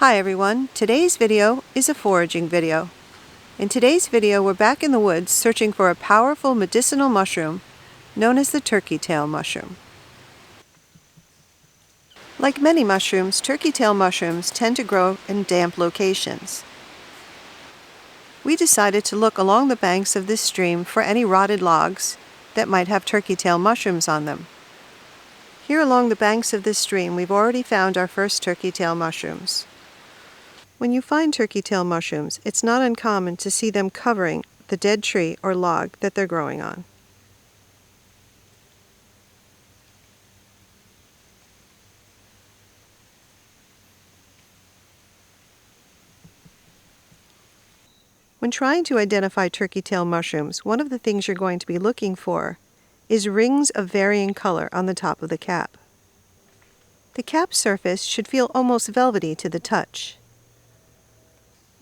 Hi everyone, today's video is a foraging video. In today's video we're back in the woods searching for a powerful medicinal mushroom known as the turkey tail mushroom. Like many mushrooms, turkey tail mushrooms tend to grow in damp locations. We decided to look along the banks of this stream for any rotted logs that might have turkey tail mushrooms on them. Here along the banks of this stream we've already found our first turkey tail mushrooms. When you find turkey tail mushrooms, it's not uncommon to see them covering the dead tree or log that they're growing on. When trying to identify turkey tail mushrooms, one of the things you're going to be looking for is rings of varying color on the top of the cap. The cap surface should feel almost velvety to the touch.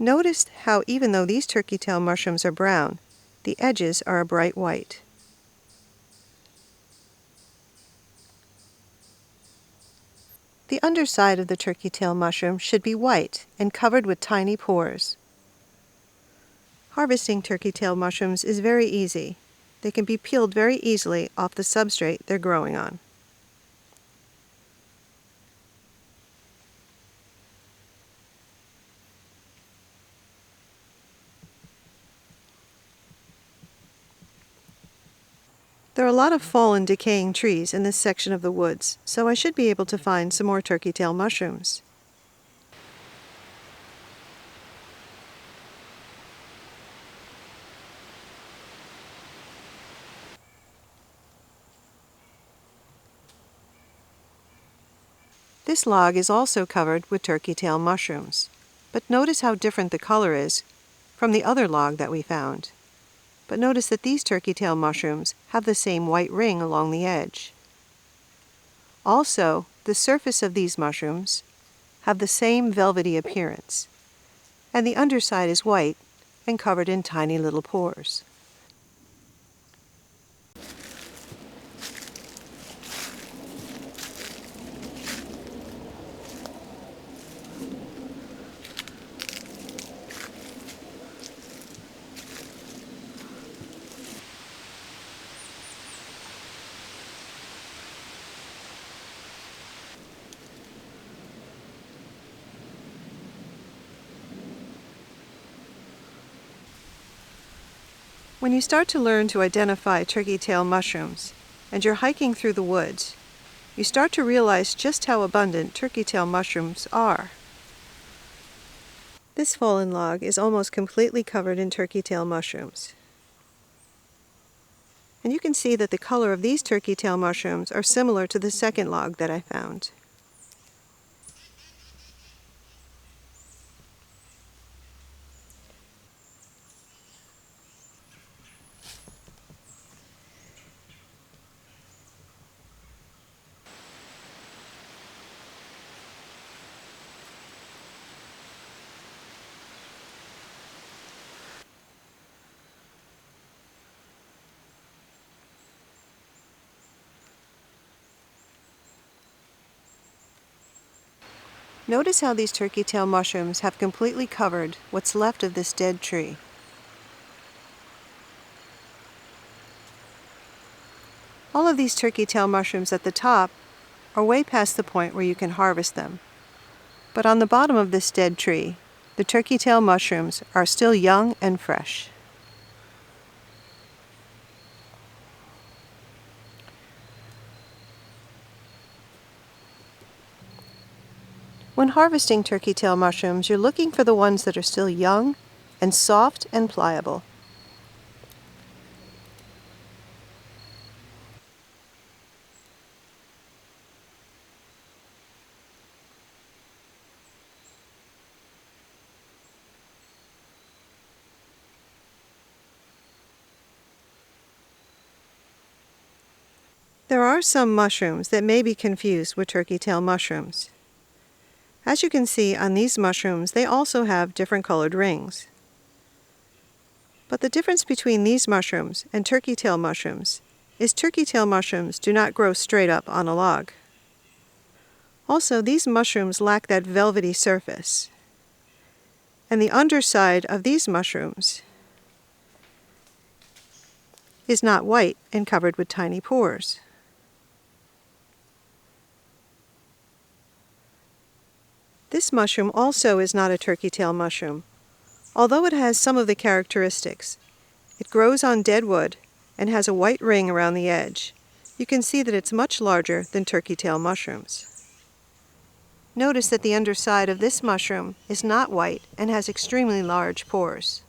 Notice how even though these turkey tail mushrooms are brown, the edges are a bright white. The underside of the turkey tail mushroom should be white and covered with tiny pores. Harvesting turkey tail mushrooms is very easy. They can be peeled very easily off the substrate they're growing on. There are a lot of fallen, decaying trees in this section of the woods, so I should be able to find some more turkey tail mushrooms. This log is also covered with turkey tail mushrooms, but notice how different the color is from the other log that we found. But notice that these turkey tail mushrooms have the same white ring along the edge. Also, the surface of these mushrooms have the same velvety appearance, and the underside is white and covered in tiny little pores. When you start to learn to identify turkey tail mushrooms, and you're hiking through the woods, you start to realize just how abundant turkey tail mushrooms are. This fallen log is almost completely covered in turkey tail mushrooms. And you can see that the color of these turkey tail mushrooms are similar to the second log that I found. Notice how these turkey tail mushrooms have completely covered what's left of this dead tree. All of these turkey tail mushrooms at the top are way past the point where you can harvest them. But on the bottom of this dead tree, the turkey tail mushrooms are still young and fresh. When harvesting turkey tail mushrooms, you're looking for the ones that are still young and soft and pliable. There are some mushrooms that may be confused with turkey tail mushrooms. As you can see on these mushrooms, they also have different colored rings. But the difference between these mushrooms and turkey tail mushrooms is turkey tail mushrooms do not grow straight up on a log. Also, these mushrooms lack that velvety surface. And the underside of these mushrooms is not white and covered with tiny pores. This mushroom also is not a turkey-tail mushroom, although it has some of the characteristics. It grows on dead wood and has a white ring around the edge. You can see that it's much larger than turkey-tail mushrooms. Notice that the underside of this mushroom is not white and has extremely large pores.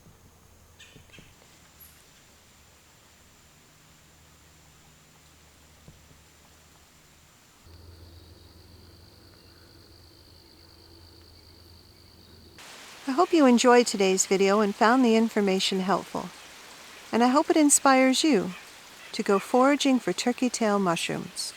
I hope you enjoyed today's video and found the information helpful. And I hope it inspires you to go foraging for turkey-tail mushrooms.